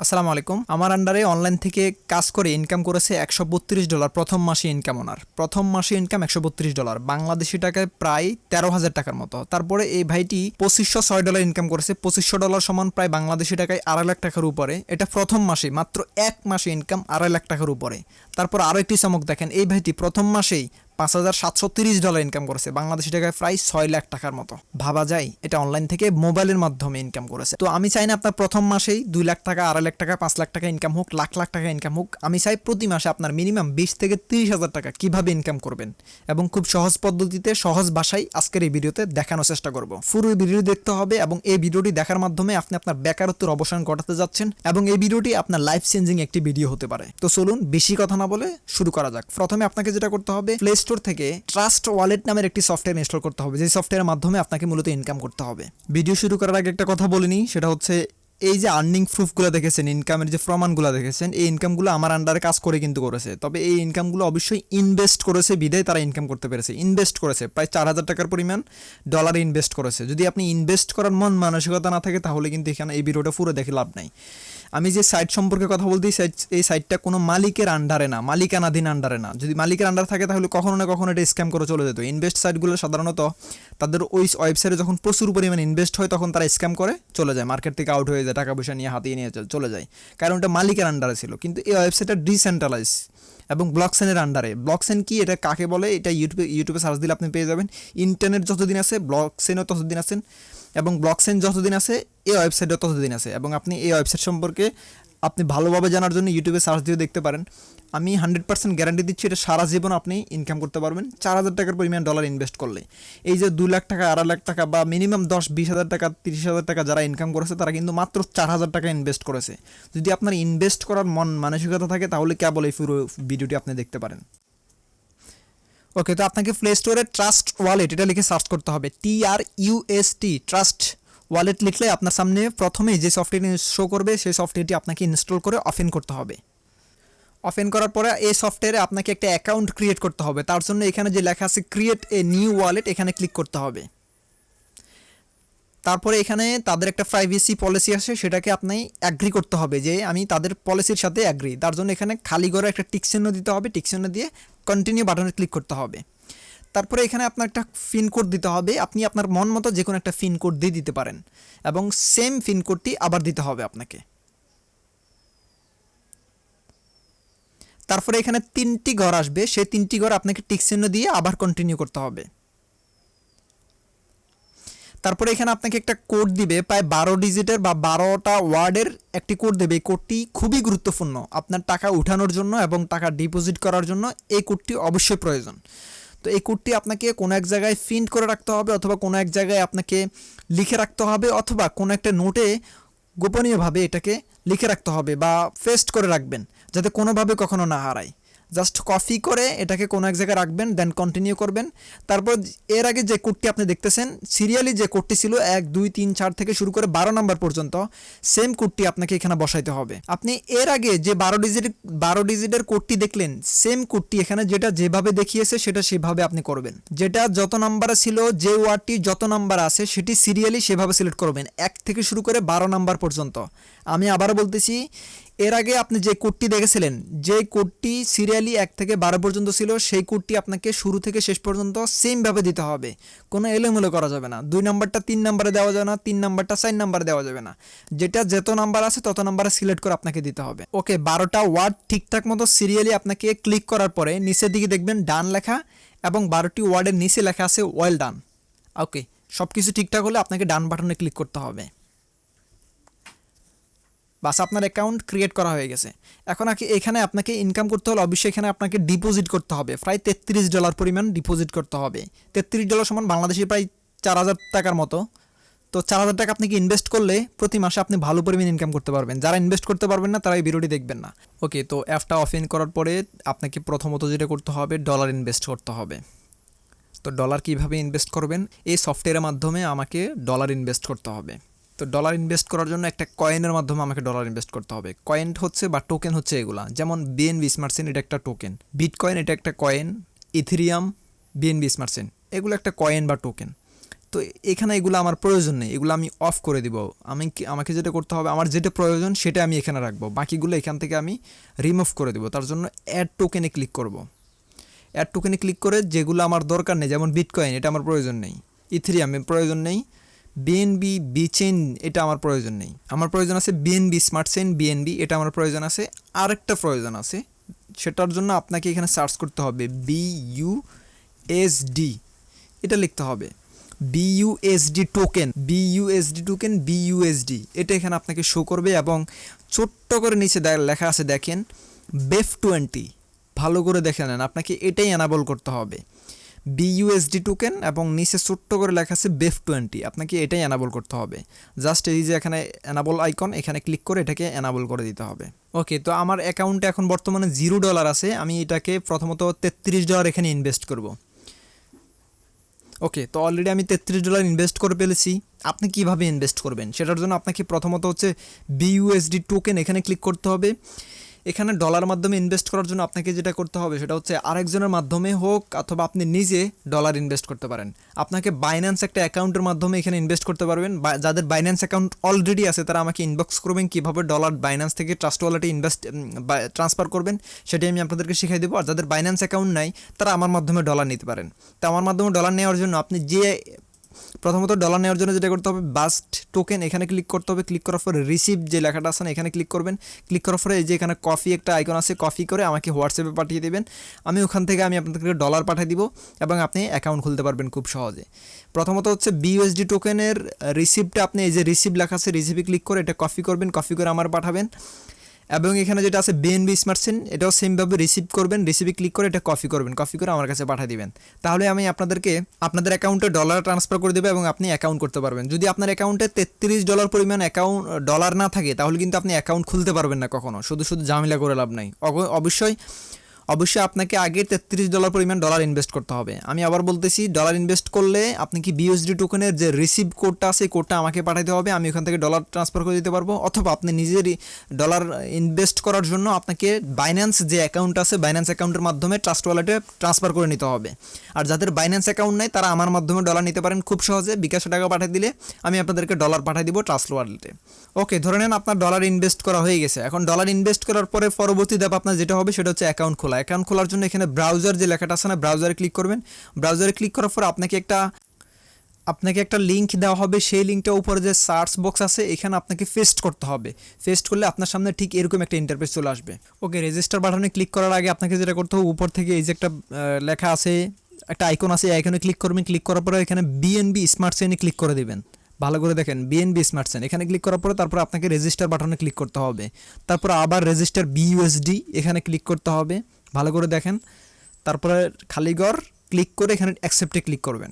আসসালামু আলাইকুম। আমার আন্ডারে অনলাইন থেকে কাজ করে ইনকাম করেছে $132 প্রথম মাসে ইনকাম ওনার। প্রথম মাসে ইনকাম $132 বাংলাদেশি টাকায় প্রায় 13,000 টাকার মতো। তারপরে এই ভাইটি $2506 ইনকাম করেছে। $2500 সমান প্রায় বাংলাদেশি টাকায় 2.5 লাখ টাকার উপরে। এটা প্রথম মাসে, মাত্র এক মাসে ইনকাম 2.5 লাখ টাকার উপরে। তারপর আরও একটি চমক দেখেন, এই ভাইটি প্রথম মাসেই $5,730 ইনকাম করেছে, বাংলাদেশি টাকায় প্রায় 6 লাখ টাকার মতো। ভাবা যায় এটা অনলাইন থেকে মোবাইলের মাধ্যমে ইনকাম করেছে। তো আমি চাই না আপনার প্রথম মাসেই 2 লাখ টাকা, 2.5 লাখ টাকা, 5 লাখ টাকা ইনকাম হোক, লাখ লাখ টাকা ইনকাম হোক। আমি চাই প্রতি মাসে আপনার মিনিমাম 20 থেকে 30,000 টাকা কীভাবে ইনকাম করবেন, এবং খুব সহজ পদ্ধতিতে, সহজ ভাষায় আজকের এই ভিডিওতে দেখানোর চেষ্টা করব। পুরো ভিডিও দেখতে হবে, এবং এই ভিডিওটি দেখার মাধ্যমে আপনি আপনার বেকারত্বের অবসান ঘটাতে যাচ্ছেন, এবং এই ভিডিওটি আপনার লাইফ চেঞ্জিং একটি ভিডিও হতে পারে। তো চলুন বেশি কথা না বলে শুরু করা যাক। প্রথমে আপনাকে যেটা করতে হবে, প্লে স্টোর থেকে ট্রাস্ট ওয়ালেট নামের একটি সফটওয়্যার ইনস্টল করতে হবে, যে সফটওয়্যারের মাধ্যমে আপনাকে মূলত ইনকাম করতে হবে। ভিডিও শুরু করার আগে একটা কথা বলিনি, সেটা হচ্ছে এই যে আর্নিং প্রুফগুলো দেখেছেন, ইনকামের যে প্রমাণগুলো দেখেছেন, এই ইনকামগুলো আমার আন্ডারে কাজ করে কিন্তু করেছে। তবে এই ইনকামগুলো অবশ্যই ইনভেস্ট করেছে, বিধায় তারা ইনকাম করতে পেরেছে। ইনভেস্ট করেছে প্রায় 4,000 টাকার পরিমাণ ডলারে ইনভেস্ট করেছে। যদি আপনি ইনভেস্ট করার মন মানসিকতা না থাকে, তাহলে কিন্তু এখানে এই ভিডিওটা পুরো দেখে লাভ নাই। আমি যে সাইট সম্পর্কে কথা বলতে, এই সাইটটা কোনো মালিকের আন্ডারে না, মালিকানাধীন আন্ডারে না। যদি মালিকের আন্ডার থাকে তাহলে কখনো না কখনো এটা স্ক্যাম করে চলে যেত। ইনভেস্ট সাইটগুলো সাধারণত তাদের ওই ওয়েবসাইটে যখন প্রচুর পরিমাণে ইনভেস্ট হয়, তখন তারা স্ক্যাম করে চলে যায়, মার্কেট থেকে আউট হয়ে যায়, টাকা পয়সা নিয়ে হাতিয়ে নিয়ে চলে যায়, কারণ এটা মালিকের আন্ডারে ছিল। কিন্তু এই ওয়েবসাইটটা ডিসেন্ট্রালাইজ এবং ব্লকচেনের আন্ডারে। ব্লকচেন কি, এটা কাকে বলে, এটা ইউটিউবে সার্চ দিলে আপনি পেয়ে যাবেন। ইন্টারনেট যতদিন আছে ব্লকচেনও ততদিন আছেন, এবং ব্লকচেন যতদিন আছে এই ওয়েবসাইটও ততদিন আছে। এবং আপনি এই ওয়েবসাইট সম্পর্কে আপনি ভালোভাবে জানার জন্য ইউটিউবে সার্চ দিয়ে দেখতে পারেন। আমি 100% গ্যারান্টি দিচ্ছি, এটা সারা জীবন আপনি ইনকাম করতে পারবেন 4,000 টাকার পরিমাণ ডলার ইনভেস্ট করলে। এই যে 2 লাখ টাকা, 2.5 লাখ টাকা, বা মিনিমাম 10-20,000 টাকা, 30,000 টাকা যারা ইনকাম করেছে, তারা কিন্তু মাত্র 4,000 টাকা ইনভেস্ট করেছে। যদি আপনার ইনভেস্ট করার মন মানসিকতা থাকে, তাহলে কেবল এই পুরো ভিডিওটি আপনি দেখতে পারেন। ওকে, তো আপনাকে প্লে স্টোরে ট্রাস্ট ওয়ালেট এটা লিখে সার্চ করতে হবে, TRUST, ট্রাস্ট ওয়ালেট লিখলে আপনার সামনে প্রথমেই যে সফটওয়্যারটি শো করবে, সেই সফটওয়্যারটি আপনাকে ইনস্টল করে ওপেন করতে হবে। ওপেন করার পরে এই সফটওয়্যারে আপনাকে একটা অ্যাকাউন্ট ক্রিয়েট করতে হবে। তার জন্য এখানে যে লেখা আছে ক্রিয়েট এ নিউ ওয়ালেট, এখানে ক্লিক করতে হবে। তারপরে এখানে তাদের একটা প্রাইভেসি পলিসি আছে, সেটাকে আপনি অ্যাগ্রি করতে হবে যে আমি তাদের পলিসির সাথে অ্যাগ্রি। তার জন্য এখানে খালি করে একটা টিক চিহ্ন দিতে হবে, টিক চিহ্ন দিয়ে কন্টিনিউ বাটনে ক্লিক করতে হবে। তারপরে এখানে আপনার একটা পিন কোড দিতে হবে। আপনি আপনার মন মতো যে কোনো একটা পিন কোড দিয়ে দিতে পারেন, এবং সেম পিন কোডটি আবার দিতে হবে আপনাকে। তারপরে এখানে 3টি ঘর আসবে, সেই 3টি ঘর আপনাকে টিক চিহ্ন দিয়ে আবার কন্টিনিউ করতে হবে। তারপরে এখানে আপনাকে একটা কোড দিবে, প্রায় 12 ডিজিটের বা 12টা ওয়ার্ডের একটি কোড দেবে। এই কোডটি খুবই গুরুত্বপূর্ণ আপনার টাকা উঠানোর জন্য এবং টাকা ডিপোজিট করার জন্য। এই কোডটি অবশ্যই প্রয়োজন। তো এই কোডটি আপনাকে কোনো এক জায়গায় প্রিন্ট করে রাখতে হবে, অথবা কোনো এক জায়গায় আপনাকে লিখে রাখতে হবে, অথবা কোনো একটা নোটে গোপনীয়ভাবে এটাকে লিখে রাখতে হবে, বা পেস্ট করে রাখবেন, যাতে কোনোভাবে কখনো না হারায়। জাস্ট কপি করে এটাকে কোনো এক জায়গায় রাখবেন, দেন কন্টিনিউ করবেন। তারপর এর আগে যে কোডটি আপনি দেখতেছেন, সিরিয়ালি যে কোডটি ছিল 1 2 3 4 থেকে শুরু করে 12 নাম্বার পর্যন্ত, সেম কোডটি আপনাকে এখানে বসাইতে হবে। আপনি এর আগে যে 12 ডিজিটের কোডটি দেখলেন, সেম কোডটি এখানে যেটা যেভাবে দেখিয়েছে সেটা সেভাবে আপনি করবেন। যেটা যত নাম্বারে ছিল, যে ওয়ার্ডটি যত নাম্বার আছে, সেটি সিরিয়ালি সেভাবে সিলেক্ট করবেন, 1 থেকে শুরু করে 12 নাম্বার পর্যন্ত। আমি আবারও বলতেছি, এর আগে আপনি যে কোডটি দেখেছিলেন, যে কোডটি সিরিয়ালি 1 থেকে 12 পর্যন্ত ছিল, সেই কোডটি আপনাকে শুরু থেকে শেষ পর্যন্ত সেমভাবে দিতে হবে, কোনো এলোমেলো করা যাবে না। 2 নাম্বারটা 3 নাম্বারে দেওয়া যাবে না, 3 নাম্বারটা 4 নাম্বারে দেওয়া যাবে না। যেটা যত নাম্বার আছে তত নাম্বারে সিলেক্ট করে আপনাকে দিতে হবে। ওকে, 12টা ওয়ার্ড ঠিকঠাক মতো সিরিয়ালি আপনাকে ক্লিক করার পরে নিচের দিকে দেখবেন ডান লেখা, এবং 12টি ওয়ার্ডের নিচে লেখা আছে ওয়েল ডান। ওকে, সব কিছু ঠিকঠাক হলে আপনাকে ডান বাটনে ক্লিক করতে হবে। বাস, আপনার অ্যাকাউন্ট ক্রিয়েট করা হয়ে গেছে। এখন এখানে আপনাকে ইনকাম করতে হলে অবশ্যই এখানে আপনাকে ডিপোজিট করতে হবে, প্রায় $33 পরিমাণ ডিপোজিট করতে হবে। $33 সমান বাংলাদেশি প্রায় 4,000 টাকার মতো। তো 4,000 টাকা আপনি ইনভেস্ট করলে প্রতি মাসে আপনি ভালো পরিমাণ ইনকাম করতে পারবেন। যারা ইনভেস্ট করতে পারবেন না, তারা এই ভিডিওটি দেখবেন না। ওকে, তো অ্যাপটা ওপেন করার পরে আপনাকে প্রথমত যেটা করতে হবে, ডলার ইনভেস্ট করতে হবে। তো ডলার কীভাবে ইনভেস্ট করবেন, এই সফটওয়্যারের মাধ্যমে আমাকে ডলার ইনভেস্ট করতে হবে। তো ডলার ইনভেস্ট করার জন্য একটা কয়েনের মাধ্যমে আমাকে ডলার ইনভেস্ট করতে হবে। কয়েন হচ্ছে বা টোকেন হচ্ছে এগুলা, যেমন বিএনবি স্মার্ট চেইন, এটা একটা টোকেন। বিটকয়েন এটা একটা coin. Ethereum, BNB smart chain, এগুলো একটা কয়েন বা টোকেন। তো এখানে এগুলো আমার প্রয়োজন নেই, এগুলো আমি অফ করে দিব। আমাকে যেটা করতে হবে, আমার যেটা প্রয়োজন সেটা আমি এখানে রাখবো, বাকিগুলো এখান থেকে আমি রিমুভ করে দেবো। তার জন্য অ্যাড টোকেনে ক্লিক করব। অ্যাড টোকেনে ক্লিক করে যেগুলো আমার দরকার নেই, যেমন বিটকয়েন, এটা আমার প্রয়োজন নেই, ইথেরিয়ামের প্রয়োজন নেই, বিএনবি বিচেইন এটা আমার প্রয়োজন নেই, আমার প্রয়োজন আছে বিএনবি স্মার্ট চেইন বিএনবি, এটা আমার প্রয়োজন আছে। আরেকটা প্রয়োজন আছে, সেটার জন্য আপনাকে এখানে সার্চ করতে হবে বিইউএসডি, এটা লিখতে হবে বিইউএসডি টোকেন, বিইউএসডি এটা এখানে আপনাকে শো করবে এবং ছোট্ট করে নিচে লেখা আছে দেখেন BEF20, ভালো করে দেখে নেন, আপনাকে এটাই এনাবল করতে হবে, বিইউএসডি টোকেন এবং নিচে ছোট্ট করে লেখা আছে BEF20, আপনাকে এটাই এনাবল করতে হবে। জাস্ট এই যে এখানে এনাবল আইকন, এখানে ক্লিক করে এটাকে এনাবল করে দিতে হবে। ওকে, তো আমার অ্যাকাউন্টে এখন বর্তমানে $0 আছে, আমি এটাকে প্রথমত $33 এখানে ইনভেস্ট করব। ওকে, তো অলরেডি আমি $33 ইনভেস্ট করে ফেলেছি। আপনি কিভাবে ইনভেস্ট করবেন সেটার জন্য আপনাকে প্রথমত হচ্ছে বিইউএসডি টোকেন এখানে ক্লিক করতে হবে। এখানে ডলার মাধ্যমে ইনভেস্ট করার জন্য আপনাকে যেটা করতে হবে সেটা হচ্ছে আরেকজনের মাধ্যমে হোক অথবা আপনি নিজে ডলার ইনভেস্ট করতে পারেন। আপনাকে বাইন্যান্স একটা অ্যাকাউন্টের মাধ্যমে এখানে ইনভেস্ট করতে পারবেন। যাদের বাইন্যান্স অ্যাকাউন্ট অলরেডি আছে তারা আমাকে ইনবক্স করবেন কীভাবে ডলার বাইন্যান্স থেকে ট্রাস্ট ওয়ালেটে ট্রান্সফার করবেন, সেটি আমি আপনাদেরকে শিখিয়ে দেবো। আর যাদের বাইন্যান্স অ্যাকাউন্ট নাই তারা আমার মাধ্যমে ডলার নিতে পারেন। তো আমার মাধ্যমে ডলার নেওয়ার জন্য আপনি প্রথমত ডলার নেওয়ার জন্য যেটা করতে হবে, বাস্ট টোকেন এখানে ক্লিক করতে হবে। ক্লিক করার পরে রিসিভ যে লেখাটা আছে না এখানে ক্লিক করবেন। ক্লিক করার পরে এই যে এখানে কফি একটা আইকন আছে, কপি করে আমাকে হোয়াটসঅ্যাপে পাঠিয়ে দেবেন। আমি ওখান থেকে আপনাদেরকে ডলার পাঠিয়ে দিব এবং আপনি অ্যাকাউন্ট খুলতে পারবেন খুব সহজে। প্রথমত হচ্ছে বিইউএসডি টোকেনের রিসিপ্টটা আপনি এই যে রিসিভ লেখা আছে রিসিভে ক্লিক করে এটা কপি করবেন, কপি করে আমার পাঠাবেন। এবং এখানে যেটা আছে বিএনবি স্মার্ট চেইন এটাও সেমভাবে রিসিভ করবেন, রিসিভে ক্লিক করে এটা কপি করবেন, কপি করে আমার কাছে পাঠিয়ে দিবেন। তাহলে আমি আপনাদেরকে আপনাদের অ্যাকাউন্টে ডলার ট্রান্সফার করে দেবো এবং আপনি অ্যাকাউন্ট করতে পারবেন। যদি আপনার অ্যাকাউন্টে $33 পরিমাণ ডলার না থাকে তাহলে কিন্তু আপনি অ্যাকাউন্ট খুলতে পারবেন না কখনো, শুধু ঝামেলা করে লাভ নাই। অবশ্যই আপনাকে আগে $33 পরিমাণ ডলার ইনভেস্ট করতে হবে। আমি আবার বলতেছি, ডলার ইনভেস্ট করলে আপনি কি বিইউএসডি টোকেনের যে রিসিভ কোডটা আছে কোডটা আমাকে পাঠাতে হবে, আমি ওখান থেকে ডলার ট্রান্সফার করে দিতে পারবো। অথবা আপনি নিজেরই ডলার ইনভেস্ট করার জন্য আপনাকে বাইন্যান্স যে অ্যাকাউন্ট আছে বাইন্যান্স অ্যাকাউন্টের মাধ্যমে ট্রাস্ট ওয়ালেটে ট্রান্সফার করে নিতে হবে। আর যাদের বাইন্যান্স অ্যাকাউন্ট নেই তারা আমার মাধ্যমে ডলার নিতে পারেন খুব সহজে। বিকাশে টাকা পাঠিয়ে দিলে আমি আপনাদেরকে ডলার পাঠিয়ে দিব ট্রাস্ট ওয়ালেটে। ওকে, ধরে নেন আপনার ডলার ইনভেস্ট করা হয়ে গেছে। এখন ডলার ইনভেস্ট করার পরে পরবর্তী ধাপ আপনার যেটা হবে সেটা হচ্ছে অ্যাকাউন্ট খোলা। অ্যাকাউন্ট খোলার জন্য এখানে ব্রাউজার যে লেখাটা আছে না, ব্রাউজারে ক্লিক করবেন। ব্রাউজারে ক্লিক করার পর আপনাকে একটা লিঙ্ক দেওয়া হবে, সেই লিঙ্কটা উপরে যে সার্চ বক্স আছে এখানে আপনাকে পেস্ট করতে হবে। পেস্ট করলে আপনার সামনে ঠিক এরকম একটা ইন্টারফেস চলে আসবে। ওকে, রেজিস্টার বাটনে ক্লিক করার আগে আপনাকে যেটা করতে হবে, উপর থেকে এই যে একটা লেখা আছে, একটা আইকন আছে, এই আইকনে ক্লিক করবেন। ক্লিক করার পরে এখানে বিএনবি স্মার্ট চেইনে ক্লিক করে দিবেন। ভালো করে দেখেন, বিএনবি স্মার্ট চেইন এখানে ক্লিক করার পরে তারপর আপনাকে রেজিস্টার বাটনে ক্লিক করতে হবে। তারপর আবার রেজিস্টার বিইউএসডি এখানে ক্লিক করতে হবে, ভালো করে দেখেন। তারপরে খালি ঘর ক্লিক করে এখানে অ্যাকসেপ্টে ক্লিক করবেন।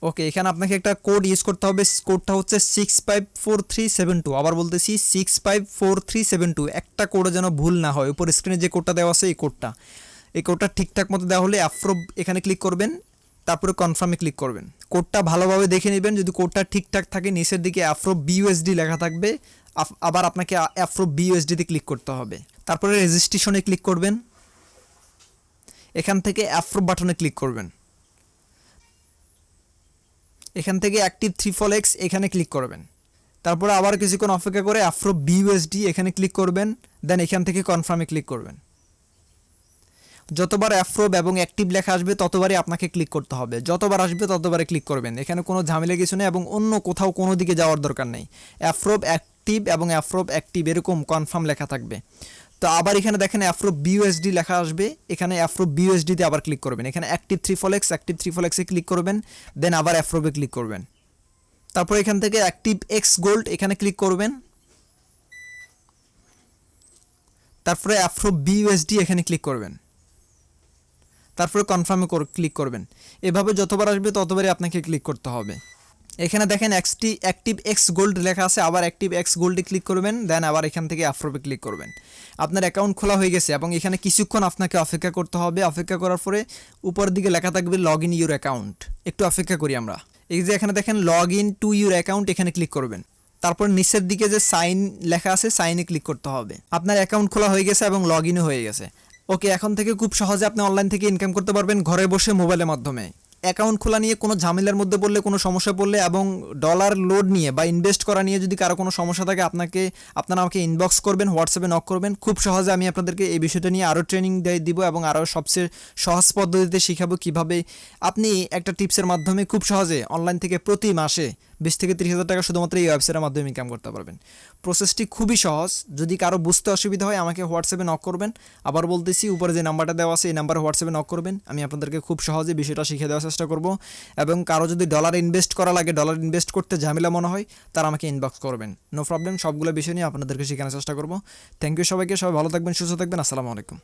ওকে, এখানে আপনাকে একটা কোড ইউজ করতে হবে, কোডটা হচ্ছে 654372। আবার বলতেছি 654372। একটা কোডে যেন ভুল না হয়। উপর স্ক্রিনে যে কোডটা দেওয়া আছে এই কোডটা ঠিকঠাক মতো দেওয়া হলে অ্যাপ্রুভ এখানে ক্লিক করবেন, তারপরে কনফার্মে ক্লিক করবেন। কোডটা ভালোভাবে দেখে নেবেন, যদি কোডটা ঠিকঠাক থাকে নিচের দিকে অ্যাপ্রুভ বিইউএসডি লেখা থাকবে। আবার আপনাকে অ্যাপ্রুভ বিইউএসডিতে ক্লিক করতে হবে। তারপরে রেজিস্ট্রেশনে ক্লিক করবেন, এখান থেকে অ্যাপ্রুভ বাটনে ক্লিক করবেন। এখান থেকে অ্যাক্টিভ 3x এখানে ক্লিক করবেন। তারপরে আবার কিছুক্ষণ অপেক্ষা করে অ্যাপ্রুভ বিইউএসডি এখানে ক্লিক করবেন, দেন এখান থেকে কনফার্মে ক্লিক করবেন। যতবার অ্যাপ্রুভ এবং অ্যাক্টিভ লেখা আসবে ততবারই আপনাকে ক্লিক করতে হবে, যতবার আসবে ততবারই ক্লিক করবেন। এখানে কোনো ঝামেলা কিছু নেই এবং অন্য কোথাও কোনো দিকে যাওয়ার দরকার নেই। অ্যাপ্রুভ অ্যাক্টিভ এবং অ্যাপ্রুভ অ্যাক্টিভ এরকম কনফার্ম লেখা থাকবে। তো আবার এখানে দেখেন অ্যাপ্রুভ বিইউএসডি লেখা আসবে, এখানে অ্যাপ্রুভ বিইউএসডিতে আবার ক্লিক করবেন। এখানে অ্যাক্টিভ 3x ক্লিক করবেন, দেন আবার অ্যাপ্রুভে ক্লিক করবেন। তারপর এখান থেকে অ্যাক্টিভ এক্স গোল্ড এখানে ক্লিক করবেন। তারপরে অ্যাপ্রুভ বিইউএসডি এখানে ক্লিক করবেন, তারপরে কনফার্মে ক্লিক করবেন। এভাবে যতবার আসবে ততবারই আপনাকে ক্লিক করতে হবে। এখানে দেখেন অ্যাক্টিভ এক্স গোল্ড লেখা আছে, আবার অ্যাক্টিভ এক্স গোল্ডে ক্লিক করবেন, দেন আবার এখান থেকে অ্যাপ্রুভে ক্লিক করবেন। আপনার অ্যাকাউন্ট খোলা হয়ে গেছে এবং এখানে কিছুক্ষণ আপনাকে অপেক্ষা করতে হবে। অপেক্ষা করার পরে উপরের দিকে লেখা থাকবে লগ ইন ইউর অ্যাকাউন্ট। একটু অপেক্ষা করি আমরা। এই যে এখানে দেখেন log in to your account এখানে ক্লিক করবেন। তারপর নিচের দিকে যে সাইন লেখা আছে সাইনে ক্লিক করতে হবে। আপনার অ্যাকাউন্ট খোলা হয়ে গেছে এবং লগ ইনও হয়ে গেছে। ওকে, এখন থেকে খুব সহজে আপনি অনলাইন থেকে ইনকাম করতে পারবেন ঘরে বসে মোবাইলের মাধ্যমে। অ্যাকাউন্ট খোলা নিয়ে কোনো ঝামেলার মধ্যে পড়লে, কোনো সমস্যা পড়লে এবং ডলার লোড নিয়ে বা ইনভেস্ট করা নিয়ে যদি কারো কোনো সমস্যা থাকে আপনারা আমাকে ইনবক্স করবেন, হোয়াটসঅ্যাপে নক করবেন। খুব সহজে আমি আপনাদেরকে এই বিষয়টা নিয়ে আরও ট্রেনিং দিব এবং আরও সবচেয়ে সহজ পদ্ধতিতে শিখাবো কীভাবে আপনি একটা টিপসের মাধ্যমে খুব সহজে অনলাইন থেকে প্রতি মাসে 20 থেকে 30 হাজার টাকা শুধুমাত্র এই ওয়েবসাইটের মাধ্যমে ইনকাম করতে পারবেন। প্রসেসটি খুবই সহজ। যদি কারো বুঝতে অসুবিধা হয় আমাকে হোয়াটসঅ্যাপে নক করবেন। আবার বলতেছি, উপরে যে নাম্বারটা দেওয়া আছে এই নাম্বারে হোয়াটসঅ্যাপে নক করবেন। আমি আপনাদেরকে খুব সহজে বিষয়টা শিখিয়ে দেওয়ার চেষ্টা করব। এবং কারো যদি ডলার ইনভেস্ট করা লাগে, ডলার ইনভেস্ট করতে ঝামেলা মনে হয়, তারা আমাকে ইনবক্স করবেন। নো প্রবলেম, সবগুলো বিষয় নিয়ে আপনাদেরকে শেখানোর চেষ্টা করব। থ্যাংক ইউ সবাইকে, সবাই ভালো থাকবেন, সুস্থ থাকবেন। আসসালামু আলাইকুম।